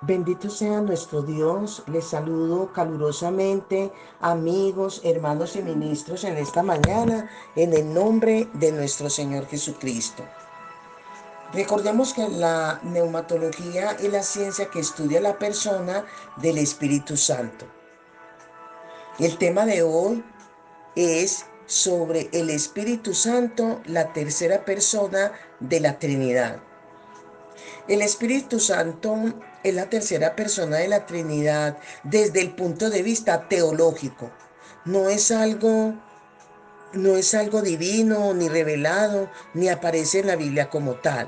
Bendito sea nuestro Dios. Les saludo calurosamente, amigos, hermanos y ministros en esta mañana, en el nombre de nuestro Señor Jesucristo. Recordemos que la neumatología es la ciencia que estudia la persona del Espíritu Santo. El tema de hoy es sobre el Espíritu Santo, la tercera persona de la Trinidad. El Espíritu Santo es la tercera persona de la Trinidad desde el punto de vista teológico. No es algo, no es algo divino, ni revelado, ni aparece en la Biblia como tal.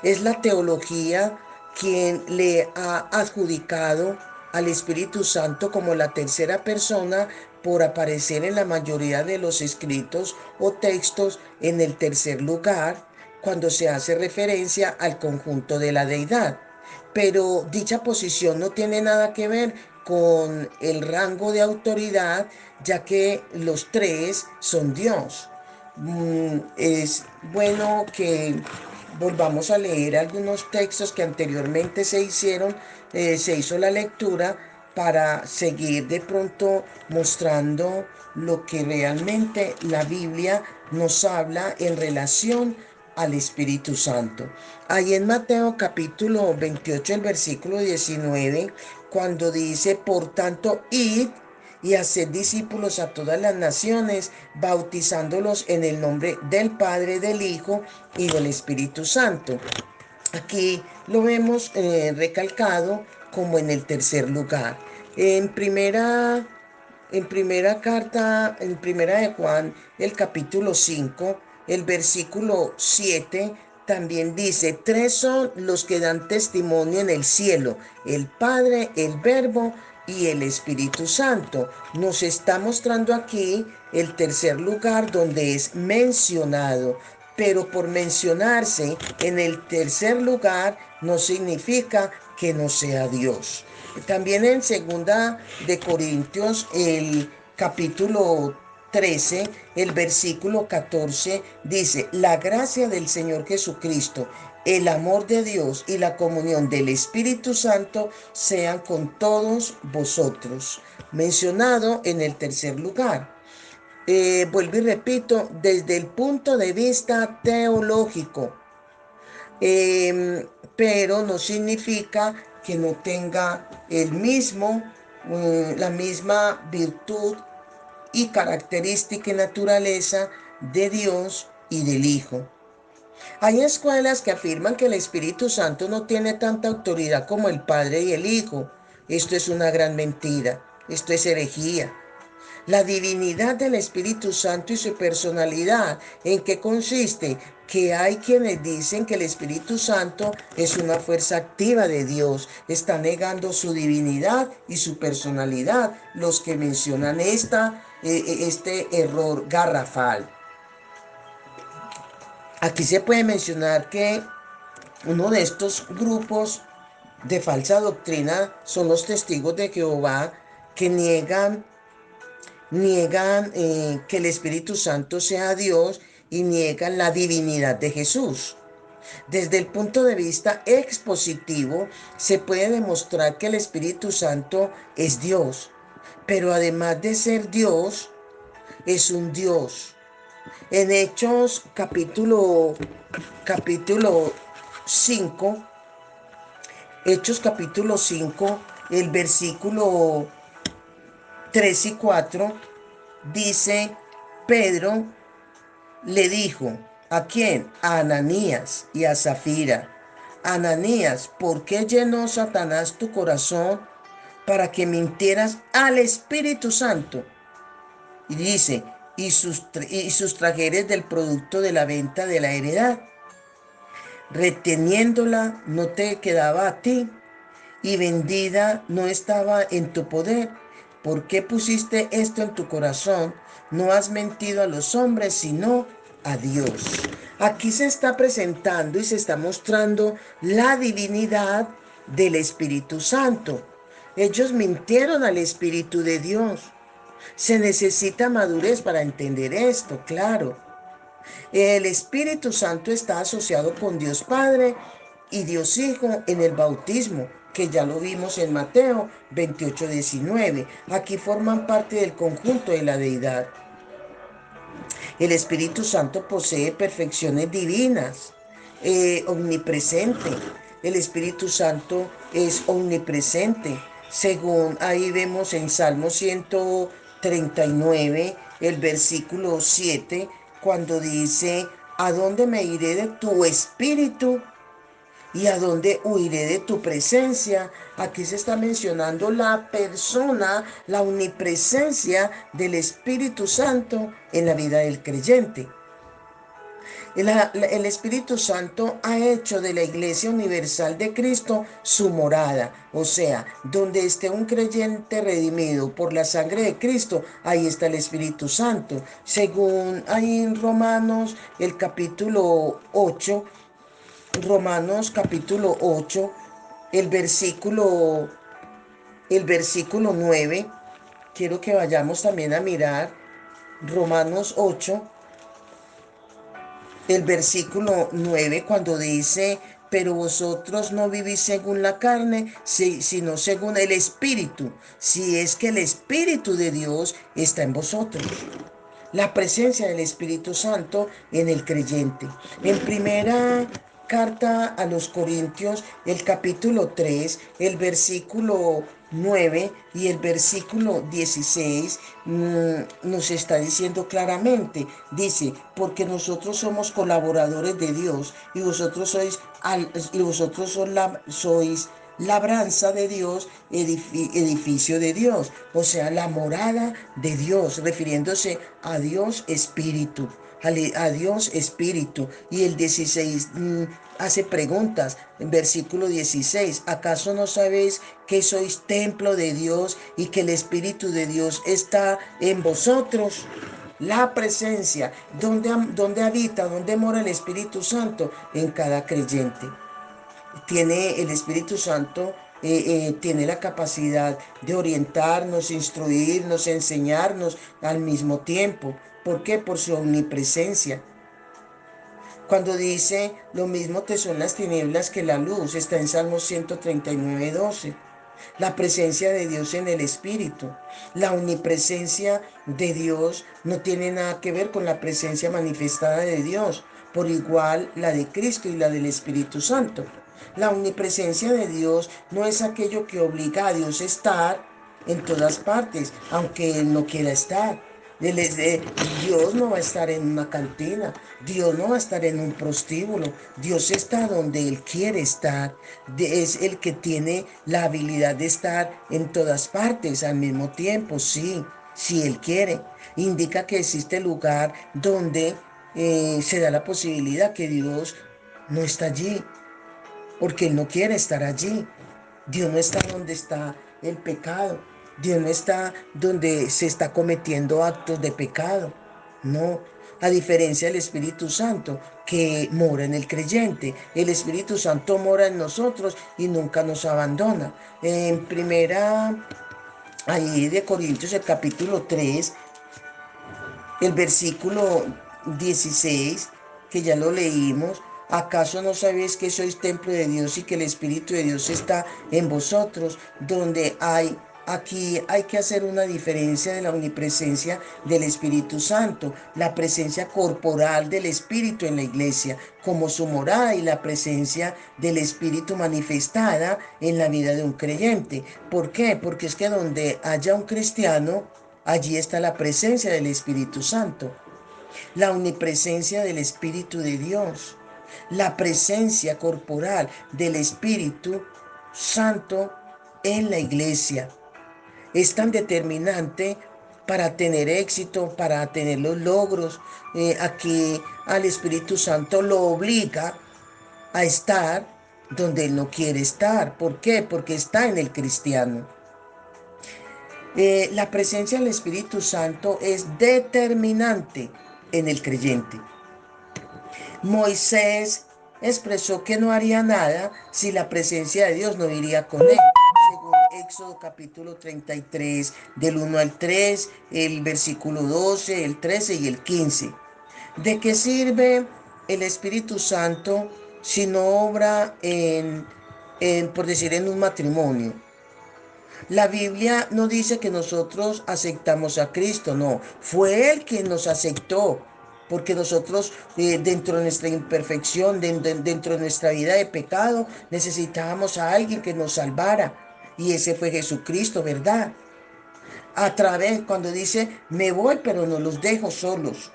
Es la teología quien le ha adjudicado al Espíritu Santo como la tercera persona por aparecer en la mayoría de los escritos o textos en el tercer lugar cuando se hace referencia al conjunto de la deidad. Pero dicha posición no tiene nada que ver con el rango de autoridad, ya que los tres son Dios. Es bueno que volvamos a leer algunos textos que anteriormente se hizo la lectura para seguir de pronto mostrando lo que realmente la Biblia nos habla en relación al Espíritu Santo. Ahí en Mateo capítulo 28, el versículo 19, cuando dice, por tanto, id y haced discípulos a todas las naciones, bautizándolos en el nombre del Padre, del Hijo y del Espíritu Santo. Aquí lo vemos recalcado como en el tercer lugar. En primera, en primera de Juan, el capítulo 5, el versículo 7, también dice, tres son los que dan testimonio en el cielo, el Padre, el Verbo y el Espíritu Santo. Nos está mostrando aquí el tercer lugar donde es mencionado, pero por mencionarse en el tercer lugar no significa que no sea Dios. También en segunda de Corintios, el capítulo 13, el versículo 14 dice, la gracia del Señor Jesucristo, el amor de Dios y la comunión del Espíritu Santo sean con todos vosotros. Mencionado en el tercer lugar. Vuelvo y repito, desde el punto de vista teológico, pero no significa que no tenga la misma virtud y característica y naturaleza de Dios y del Hijo. Hay escuelas que afirman que el Espíritu Santo no tiene tanta autoridad como el Padre y el Hijo. Esto es una gran mentira. Esto es herejía. La divinidad del Espíritu Santo y su personalidad, ¿en qué consiste? Que hay quienes dicen que el Espíritu Santo es una fuerza activa de Dios, está negando su divinidad y su personalidad, los que mencionan este error garrafal. Aquí se puede mencionar que uno de estos grupos de falsa doctrina son los testigos de Jehová que niegan que el Espíritu Santo sea Dios y niegan la divinidad de Jesús. Desde el punto de vista expositivo, se puede demostrar que el Espíritu Santo es Dios, pero además de ser Dios, es un Dios. En Hechos capítulo 5, Hechos capítulo 5, el versículo 3 y 4, dice, Pedro le dijo, ¿a quién? A Ananías y a Zafira. Ananías, ¿por qué llenó Satanás tu corazón para que mintieras al Espíritu Santo? Y dice, y sustrajeres del producto de la venta de la heredad, reteniéndola no te quedaba a ti, y vendida no estaba en tu poder. ¿Por qué pusiste esto en tu corazón? No has mentido a los hombres, sino a Dios. Aquí se está presentando y se está mostrando la divinidad del Espíritu Santo. Ellos mintieron al Espíritu de Dios. Se necesita madurez para entender esto, claro. El Espíritu Santo está asociado con Dios Padre y Dios Hijo en el bautismo, que ya lo vimos en Mateo 28:19. Aquí forman parte del conjunto de la deidad. El Espíritu Santo posee perfecciones divinas, omnipresente. El Espíritu Santo es omnipresente. Según ahí vemos en Salmo 139, el versículo 7, cuando dice, ¿a dónde me iré de tu espíritu? ¿Y a dónde huiré de tu presencia? Aquí se está mencionando la persona, la omnipresencia del Espíritu Santo en la vida del creyente. El Espíritu Santo ha hecho de la Iglesia Universal de Cristo su morada. O sea, donde esté un creyente redimido por la sangre de Cristo, ahí está el Espíritu Santo. Según ahí en Romanos, el capítulo 8, Romanos capítulo 8, el versículo, el versículo 9, quiero que vayamos también a mirar Romanos 8, el versículo 9, cuando dice, pero vosotros no vivís según la carne, sino según el Espíritu, si es que el Espíritu de Dios está en vosotros. La presencia del Espíritu Santo en el creyente. En primera carta a los Corintios, el capítulo 3, el versículo 9 y el versículo 16 nos está diciendo claramente, dice, porque nosotros somos colaboradores de Dios y vosotros sois labranza de Dios, edificio de Dios, o sea, la morada de Dios, refiriéndose a Dios Espíritu, a Dios Espíritu. Y el 16 hace preguntas, en versículo 16, ¿acaso no sabéis que sois templo de Dios y que el Espíritu de Dios está en vosotros? La presencia, ¿dónde habita, dónde mora el Espíritu Santo? En cada creyente. Tiene el Espíritu Santo, tiene la capacidad de orientarnos, instruirnos, enseñarnos al mismo tiempo. ¿Por qué? Por su omnipresencia. Cuando dice, lo mismo te son las tinieblas que la luz, está en Salmo 139:12. La presencia de Dios en el Espíritu. La omnipresencia de Dios no tiene nada que ver con la presencia manifestada de Dios, por igual la de Cristo y la del Espíritu Santo. La omnipresencia de Dios no es aquello que obliga a Dios a estar en todas partes, aunque Él no quiera estar. Dios no va a estar en una cantina, Dios no va a estar en un prostíbulo, Dios está donde Él quiere estar, es el que tiene la habilidad de estar en todas partes al mismo tiempo, sí, si Él quiere. Indica que existe lugar donde se da la posibilidad que Dios no está allí, porque Él no quiere estar allí. Dios no está donde está el pecado. Dios no está donde se está cometiendo actos de pecado. No. A diferencia del Espíritu Santo que mora en el creyente. El Espíritu Santo mora en nosotros y nunca nos abandona. En primera, ahí de Corintios, el capítulo 3, el versículo 16, que ya lo leímos, ¿acaso no sabéis que sois templo de Dios y que el Espíritu de Dios está en vosotros? Aquí hay que hacer una diferencia de la omnipresencia del Espíritu Santo, la presencia corporal del Espíritu en la iglesia, como su morada y la presencia del Espíritu manifestada en la vida de un creyente. ¿Por qué? Porque es que donde haya un cristiano, allí está la presencia del Espíritu Santo, la omnipresencia del Espíritu de Dios, la presencia corporal del Espíritu Santo en la iglesia. Es tan determinante para tener éxito, para tener los logros, a que al Espíritu Santo lo obliga a estar donde Él no quiere estar. ¿Por qué? Porque está en el cristiano. La presencia del Espíritu Santo es determinante en el creyente. Moisés expresó que no haría nada si la presencia de Dios no iría con él. Según Éxodo capítulo 33, del 1 al 3, el versículo 12, el 13 y el 15. ¿De qué sirve el Espíritu Santo si no obra por decir, en un matrimonio. La Biblia no dice que nosotros aceptamos a Cristo, no, fue Él quien nos aceptó, porque nosotros dentro de nuestra imperfección, dentro de nuestra vida de pecado, necesitábamos a alguien que nos salvara. Y ese fue Jesucristo, ¿verdad? A través, cuando dice, me voy, pero no los dejo solos.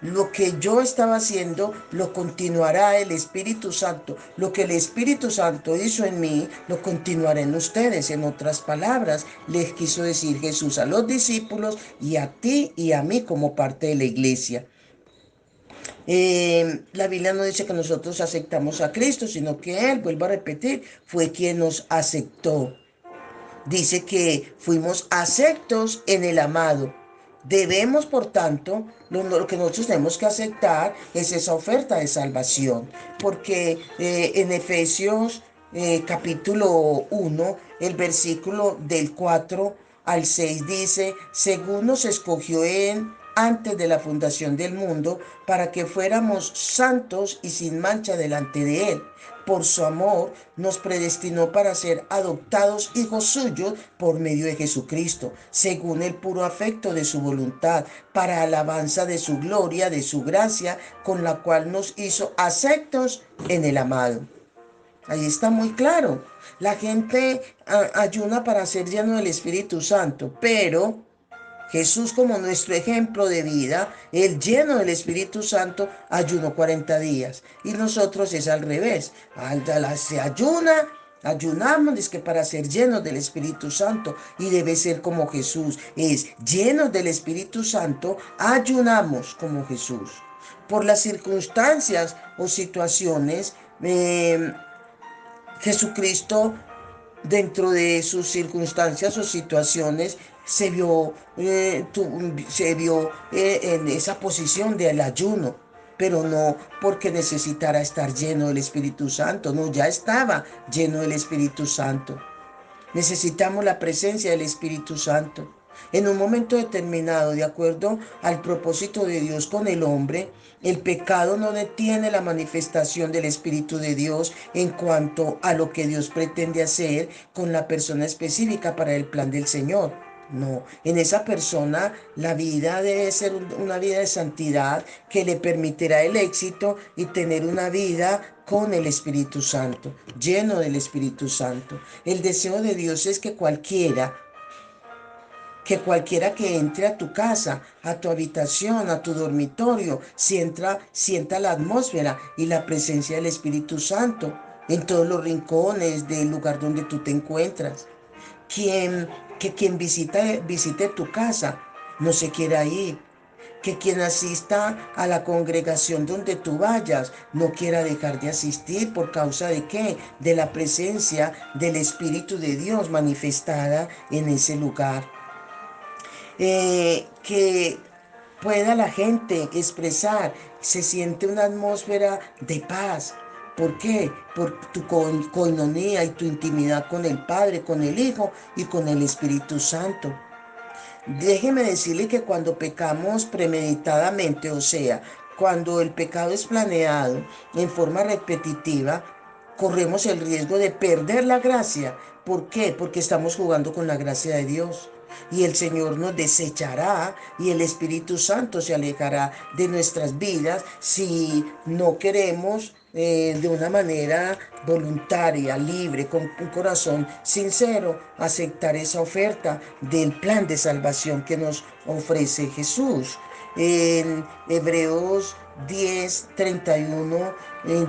Lo que yo estaba haciendo lo continuará el Espíritu Santo. Lo que el Espíritu Santo hizo en mí, lo continuará en ustedes. En otras palabras, les quiso decir Jesús a los discípulos y a ti y a mí como parte de la iglesia. La Biblia no dice que nosotros aceptamos a Cristo, sino que Él, vuelvo a repetir, fue quien nos aceptó. Dice que fuimos aceptos en el amado. Debemos, por tanto, lo que nosotros tenemos que aceptar es esa oferta de salvación. Porque en Efesios capítulo 1, el versículo del 4 al 6 dice, según nos escogió en antes de la fundación del mundo, para que fuéramos santos y sin mancha delante de Él. Por su amor nos predestinó para ser adoptados hijos suyos por medio de Jesucristo, según el puro afecto de su voluntad, para alabanza de su gloria, de su gracia, con la cual nos hizo aceptos en el amado. Ahí está muy claro. La gente ayuna para ser lleno del Espíritu Santo, pero Jesús, como nuestro ejemplo de vida, el lleno del Espíritu Santo, ayunó 40 días. Y nosotros es al revés. Se ayunamos, es que para ser llenos del Espíritu Santo, y debe ser como Jesús, es llenos del Espíritu Santo, ayunamos como Jesús. Por las circunstancias o situaciones, Jesucristo, dentro de sus circunstancias o situaciones, se vio en esa posición del ayuno, pero no porque necesitara estar lleno del Espíritu Santo, no, ya estaba lleno del Espíritu Santo. Necesitamos la presencia del Espíritu Santo. En un momento determinado, de acuerdo al propósito de Dios con el hombre, el pecado no detiene la manifestación del Espíritu de Dios en cuanto a lo que Dios pretende hacer con la persona específica para el plan del Señor. No, en esa persona la vida debe ser una vida de santidad que le permitirá el éxito y tener una vida con el Espíritu Santo, lleno del Espíritu Santo. El deseo de Dios es que cualquiera que entre a tu casa, a tu habitación, a tu dormitorio, sienta la atmósfera y la presencia del Espíritu Santo en todos los rincones del lugar donde tú te encuentras. Quien, que quien visite tu casa no se quiera ir. Que quien asista a la congregación donde tú vayas no quiera dejar de asistir. ¿Por causa de qué? De la presencia del Espíritu de Dios manifestada en ese lugar. Que pueda la gente expresar, se siente una atmósfera de paz. ¿Por qué? Por tu coinonía y tu intimidad con el Padre, con el Hijo y con el Espíritu Santo. Déjeme decirle que cuando pecamos premeditadamente, o sea, cuando el pecado es planeado en forma repetitiva, corremos el riesgo de perder la gracia. ¿Por qué? Porque estamos jugando con la gracia de Dios. Y el Señor nos desechará y el Espíritu Santo se alejará de nuestras vidas si no queremos de una manera voluntaria, libre, con un corazón sincero, aceptar esa oferta del plan de salvación que nos ofrece Jesús. En Hebreos 10:31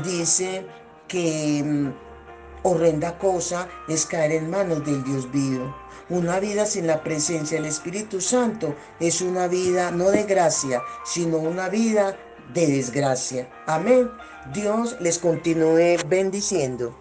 dice que horrenda cosa es caer en manos del Dios vivo. Una vida sin la presencia del Espíritu Santo es una vida no de gracia, sino una vida de desgracia. Amén. Dios les continúe bendiciendo.